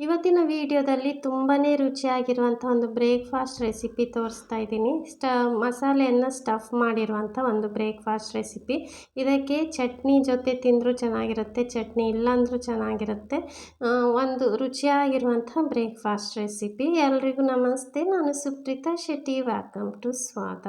ಇವತ್ತಿನ ವಿಡಿಯೋದಲ್ಲಿ ತುಂಬಾ ರುಚಿಯಾಗಿರುವಂಥ ಒಂದು ಬ್ರೇಕ್ಫಾಸ್ಟ್ ರೆಸಿಪಿ ತೋರಿಸ್ತಾ ಇದ್ದೀನಿ. ಮಸಾಲೆಯನ್ನು ಸ್ಟಫ್ ಮಾಡಿರುವಂಥ ಒಂದು ಬ್ರೇಕ್ಫಾಸ್ಟ್ ರೆಸಿಪಿ. ಇದಕ್ಕೆ ಚಟ್ನಿ ಜೊತೆ ತಿಂದರೂ ಚೆನ್ನಾಗಿರುತ್ತೆ, ಚಟ್ನಿ ಇಲ್ಲಾಂದ್ರೂ ಚೆನ್ನಾಗಿರುತ್ತೆ. ಒಂದು ರುಚಿಯಾಗಿರುವಂಥ ಬ್ರೇಕ್ಫಾಸ್ಟ್ ರೆಸಿಪಿ. ಎಲ್ರಿಗೂ ನಮಸ್ತೆ, ನಾನು ಸುಪ್ರೀತಾ ಶೆಟ್ಟಿ. ವೆಲ್ಕಮ್ ಟು ಸ್ವಾದ.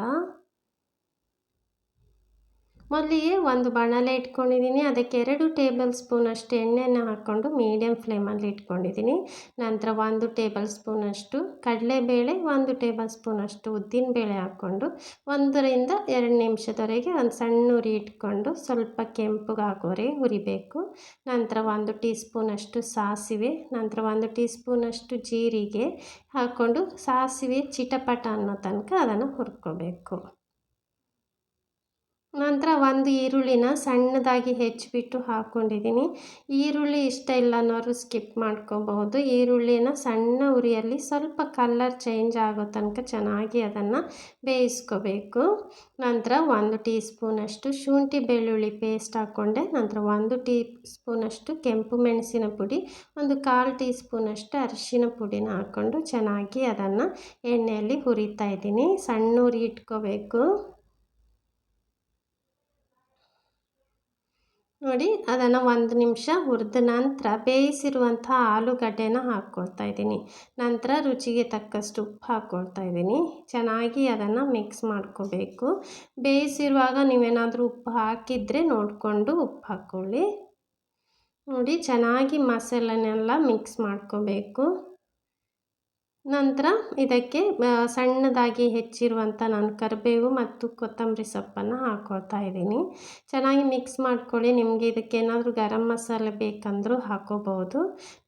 ಮೊದಲಿಗೆ ಒಂದು ಬಾಣಲೆ ಇಟ್ಕೊಂಡಿದ್ದೀನಿ. ಅದಕ್ಕೆ 2 ಟೇಬಲ್ ಸ್ಪೂನಷ್ಟು ಎಣ್ಣೆನ ಹಾಕ್ಕೊಂಡು ಮೀಡಿಯಮ್ ಫ್ಲೇಮಲ್ಲಿ ಇಟ್ಕೊಂಡಿದ್ದೀನಿ. ನಂತರ 1 ಟೇಬಲ್ ಸ್ಪೂನಷ್ಟು ಕಡಲೆಬೇಳೆ, 1 ಟೇಬಲ್ ಸ್ಪೂನಷ್ಟು ಉದ್ದಿನಬೇಳೆ ಹಾಕ್ಕೊಂಡು 1 ರಿಂದ 2 ನಿಮಿಷದವರೆಗೆ ಒಂದು ಸಣ್ಣ ಉರಿ ಇಟ್ಕೊಂಡು ಸ್ವಲ್ಪ ಕೆಂಪಗಾಗೋವರೆಗೆ ಹುರಿಬೇಕು. ನಂತರ 1 ಟೀ ಸ್ಪೂನಷ್ಟು ಸಾಸಿವೆ, ನಂತರ 1 ಟೀ ಸ್ಪೂನಷ್ಟು ಜೀರಿಗೆ ಹಾಕ್ಕೊಂಡು ಸಾಸಿವೆ ಚಿಟಪಟ ಅನ್ನೋ ತನಕ ಅದನ್ನು ಹುರ್ಕೋಬೇಕು. ನಂತರ 1 ಈರುಳ್ಳಿನ ಸಣ್ಣದಾಗಿ ಹೆಚ್ಚಿಬಿಟ್ಟು ಹಾಕ್ಕೊಂಡಿದ್ದೀನಿ. ಈರುಳ್ಳಿ ಇಷ್ಟ ಇಲ್ಲ ಅನ್ನೋರು ಸ್ಕಿಪ್ ಮಾಡ್ಕೋಬಹುದು. ಈರುಳ್ಳಿನ ಸಣ್ಣ ಉರಿಯಲ್ಲಿ ಸ್ವಲ್ಪ ಕಲರ್ ಚೇಂಜ್ ಆಗೋ ತನಕ ಚೆನ್ನಾಗಿ ಅದನ್ನು ಬೇಯಿಸ್ಕೋಬೇಕು. ನಂತರ 1 ಟೀ ಸ್ಪೂನಷ್ಟು ಶುಂಠಿ ಬೆಳ್ಳುಳ್ಳಿ ಪೇಸ್ಟ್ ಹಾಕ್ಕೊಂಡೆ. ನಂತರ 1 ಟೀ ಸ್ಪೂನಷ್ಟು ಕೆಂಪು ಮೆಣಸಿನ ಪುಡಿ, 1/4 ಟೀ ಸ್ಪೂನಷ್ಟು ಅರಿಶಿನ ಪುಡಿನ ಹಾಕ್ಕೊಂಡು ಚೆನ್ನಾಗಿ ಅದನ್ನು ಎಣ್ಣೆಯಲ್ಲಿ ಹುರಿತಾ ಇದ್ದೀನಿ. ಸಣ್ಣ ಉರಿ ಇಟ್ಕೋಬೇಕು. ನೋಡಿ, ಅದನ್ನು 1 ನಿಮಿಷ ಹುರಿದ ನಂತರ ಬೇಯಿಸಿರುವಂಥ ಆಲೂಗಡ್ಡೆನ ಹಾಕ್ಕೊಳ್ತಾ ಇದ್ದೀನಿ. ನಂತರ ರುಚಿಗೆ ತಕ್ಕಷ್ಟು ಉಪ್ಪು ಹಾಕ್ಕೊಳ್ತಾ ಇದ್ದೀನಿ. ಚೆನ್ನಾಗಿ ಅದನ್ನು ಮಿಕ್ಸ್ ಮಾಡ್ಕೋಬೇಕು. ಬೇಯಿಸಿರುವಾಗ ನೀವೇನಾದರೂ ಉಪ್ಪು ಹಾಕಿದರೆ ನೋಡಿಕೊಂಡು ಉಪ್ಪು ಹಾಕ್ಕೊಳ್ಳಿ. ನೋಡಿ, ಚೆನ್ನಾಗಿ ಮಸಾಲೆನೆಲ್ಲ ಮಿಕ್ಸ್ ಮಾಡ್ಕೋಬೇಕು. ನಂತರ ಇದಕ್ಕೆ ಸಣ್ಣದಾಗಿ ಹೆಚ್ಚಿರುವಂಥ ನಾನು ಕರಿಬೇವು ಮತ್ತು ಕೊತ್ತಂಬರಿ ಸೊಪ್ಪನ್ನು ಹಾಕ್ಕೊಳ್ತಾ ಇದ್ದೀನಿ. ಚೆನ್ನಾಗಿ ಮಿಕ್ಸ್ ಮಾಡ್ಕೊಳ್ಳಿ. ನಿಮಗೆ ಇದಕ್ಕೆ ಏನಾದರೂ ಗರಂ ಮಸಾಲೆ ಬೇಕಂದರೂ ಹಾಕೋಬಹುದು.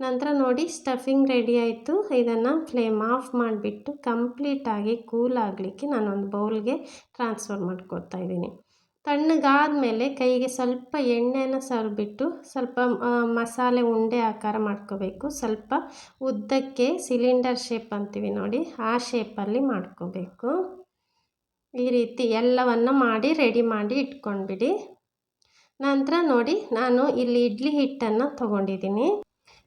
ನಂತರ ನೋಡಿ, ಸ್ಟಫಿಂಗ್ ರೆಡಿ ಆಯಿತು. ಇದನ್ನು ಫ್ಲೇಮ್ ಆಫ್ ಮಾಡಿಬಿಟ್ಟು ಕಂಪ್ಲೀಟಾಗಿ ಕೂಲ್ ಆಗಲಿಕ್ಕೆ ನಾನೊಂದು ಬೌಲ್ಗೆ ಟ್ರಾನ್ಸ್ಫರ್ ಮಾಡ್ಕೊಳ್ತಾ ಇದ್ದೀನಿ. ತಣ್ಣಗಾದ ಮೇಲೆ ಕೈಗೆ ಸ್ವಲ್ಪ ಎಣ್ಣೆನ ಸವರಿಬಿಟ್ಟು ಸ್ವಲ್ಪ ಮಸಾಲೆ ಉಂಡೆ ಆಕಾರ ಮಾಡ್ಕೋಬೇಕು. ಸ್ವಲ್ಪ ಉದ್ದಕ್ಕೆ ಸಿಲಿಂಡರ್ ಶೇಪ್ ಅಂತೀವಿ ನೋಡಿ, ಆ ಶೇಪಲ್ಲಿ ಮಾಡ್ಕೋಬೇಕು. ಈ ರೀತಿ ಎಲ್ಲವನ್ನು ಮಾಡಿ ರೆಡಿ ಮಾಡಿ ಇಟ್ಕೊಂಡ್ಬಿಡಿ. ನಂತರ ನೋಡಿ, ನಾನು ಇಲ್ಲಿ ಇಡ್ಲಿ ಹಿಟ್ಟನ್ನು ತೊಗೊಂಡಿದ್ದೀನಿ.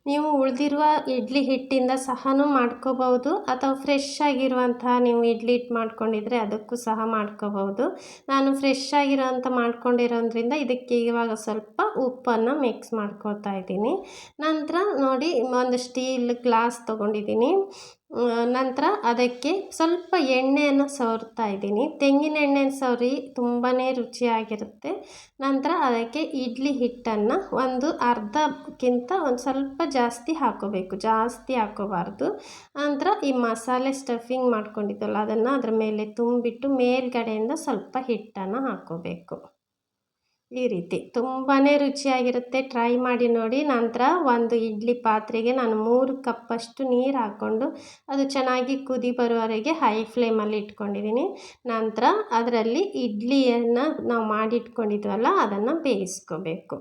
ನೀವು ಉಳಿದಿರುವ ಇಡ್ಲಿ ಹಿಟ್ಟಿಂದ ಸಹನೂ ಮಾಡ್ಕೋಬಹುದು, ಅಥವಾ ಫ್ರೆಶ್ ಆಗಿರುವಂತಹ ನೀವು ಇಡ್ಲಿ ಹಿಟ್ಟು ಮಾಡ್ಕೊಂಡಿದ್ರೆ ಅದಕ್ಕೂ ಸಹ ಮಾಡ್ಕೋಬಹುದು. ನಾನು ಫ್ರೆಶ್ ಆಗಿರೋಂಥ ಮಾಡ್ಕೊಂಡಿರೋದ್ರಿಂದ ಇದಕ್ಕೆ ಇವಾಗ ಸ್ವಲ್ಪ ಉಪ್ಪನ್ನು ಮಿಕ್ಸ್ ಮಾಡ್ಕೊಳ್ತಾ ಇದ್ದೀನಿ. ನಂತರ ನೋಡಿ, ಒಂದು ಸ್ಟೀಲ್ ಗ್ಲಾಸ್ ತೊಗೊಂಡಿದ್ದೀನಿ. ನಂತರ ಅದಕ್ಕೆ ಸ್ವಲ್ಪ ಎಣ್ಣೆಯನ್ನು ಸವರ್ತಾ ಇದ್ದೀನಿ. ತೆಂಗಿನ ಎಣ್ಣೆನ ಸವರಿ ತುಂಬಾ ರುಚಿಯಾಗಿರುತ್ತೆ. ನಂತರ ಅದಕ್ಕೆ ಇಡ್ಲಿ ಹಿಟ್ಟನ್ನು ಒಂದು ಅರ್ಧಕ್ಕಿಂತ ಒಂದು ಸ್ವಲ್ಪ ಜಾಸ್ತಿ ಹಾಕೋಬೇಕು, ಜಾಸ್ತಿ ಹಾಕೋಬಾರ್ದು. ನಂತರ ಈ ಮಸಾಲೆ ಸ್ಟಫಿಂಗ್ ಮಾಡ್ಕೊಂಡಿದ್ದಲ್ಲ ಅದನ್ನು ಅದರ ಮೇಲೆ ತುಂಬಿಟ್ಟು ಮೇಲ್ಗಡೆಯಿಂದ ಸ್ವಲ್ಪ ಹಿಟ್ಟನ್ನು ಹಾಕೋಬೇಕು. ಈ ರೀತಿ ತುಂಬಾ ರುಚಿಯಾಗಿರುತ್ತೆ. ಟ್ರೈ ಮಾಡಿ ನೋಡಿ. ನಂತರ ಒಂದು ಇಡ್ಲಿ ಪಾತ್ರೆಗೆ ನಾನು 3 ಕಪ್ಪಷ್ಟು ನೀರು ಹಾಕ್ಕೊಂಡು ಅದು ಚೆನ್ನಾಗಿ ಕುದಿ ಬರುವವರೆಗೆ ಹೈ ಫ್ಲೇಮಲ್ಲಿ ಇಟ್ಕೊಂಡಿದ್ದೀನಿ. ನಂತರ ಅದರಲ್ಲಿ ಇಡ್ಲಿಯನ್ನು ನಾವು ಮಾಡಿಟ್ಕೊಂಡಿದ್ವಲ್ಲ ಅದನ್ನು ಬೇಯಿಸ್ಕೋಬೇಕು.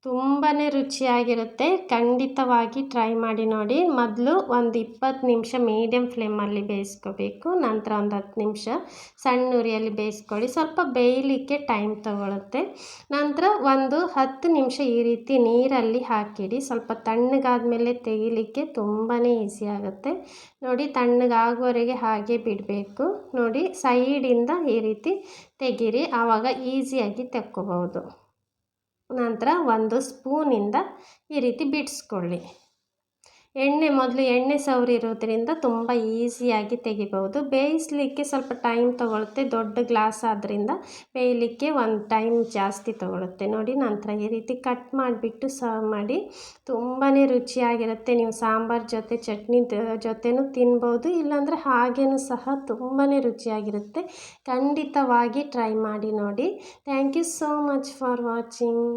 ತುಂಬಾ ರುಚಿಯಾಗಿರುತ್ತೆ. ಖಂಡಿತವಾಗಿ ಟ್ರೈ ಮಾಡಿ ನೋಡಿ. ಮೊದಲು ಒಂದು 20 ನಿಮಿಷ ಮೀಡಿಯಮ್ ಫ್ಲೇಮಲ್ಲಿ ಬೇಯಿಸ್ಕೋಬೇಕು. ನಂತರ ಒಂದು 10 ನಿಮಿಷ ಸಣ್ಣ ಉರಿಯಲ್ಲಿ ಬೇಯಿಸ್ಕೊಳ್ಳಿ. ಸ್ವಲ್ಪ ಬೇಯಲಿಕ್ಕೆ ಟೈಮ್ ತಗೊಳುತ್ತೆ. ನಂತರ ಒಂದು 10 ನಿಮಿಷ ಈ ರೀತಿ ನೀರಲ್ಲಿ ಹಾಕಿಡಿ. ಸ್ವಲ್ಪ ತಣ್ಣಗಾದ ಮೇಲೆ ತೆಗಿಲಿಕ್ಕೆ ತುಂಬಾ ಈಸಿ ಆಗುತ್ತೆ. ನೋಡಿ, ತಣ್ಣಗಾಗೋವರೆಗೆ ಹಾಗೆ ಬಿಡಬೇಕು. ನೋಡಿ, ಸೈಡಿಂದ ಈ ರೀತಿ ತೆಗೀರಿ, ಆವಾಗ ಈಸಿಯಾಗಿ ತೆಕ್ಕೋಬಹುದು. ನಂತರ 1 ಸ್ಪೂನಿಂದ ಈ ರೀತಿ ಬಿಡಿಸ್ಕೊಳ್ಳಿ. ಮೊದಲು ಎಣ್ಣೆ ಸವರಿರೋದ್ರಿಂದ ತುಂಬ ಈಸಿಯಾಗಿ ತೆಗಿಬಹುದು. ಬೇಯಿಸಲಿಕ್ಕೆ ಸ್ವಲ್ಪ ಟೈಮ್ ತೊಗೊಳುತ್ತೆ. ದೊಡ್ಡ ಗ್ಲಾಸ್ ಆದ್ದರಿಂದ ಬೇಯಲಿಕ್ಕೆ ಒಂದು ಟೈಮ್ ಜಾಸ್ತಿ ತೊಗೊಳುತ್ತೆ. ನೋಡಿ, ನಂತರ ಈ ರೀತಿ ಕಟ್ ಮಾಡಿಬಿಟ್ಟು ಸರ್ವ್ ಮಾಡಿ. ತುಂಬಾ ರುಚಿಯಾಗಿರುತ್ತೆ. ನೀವು ಸಾಂಬಾರು ಜೊತೆ ಚಟ್ನಿ ಜೊತೆನೂ ತಿನ್ಬೋದು, ಇಲ್ಲಾಂದರೆ ಹಾಗೇನೂ ಸಹ ತುಂಬಾ ರುಚಿಯಾಗಿರುತ್ತೆ. ಖಂಡಿತವಾಗಿ ಟ್ರೈ ಮಾಡಿ ನೋಡಿ. Thank you so much for watching.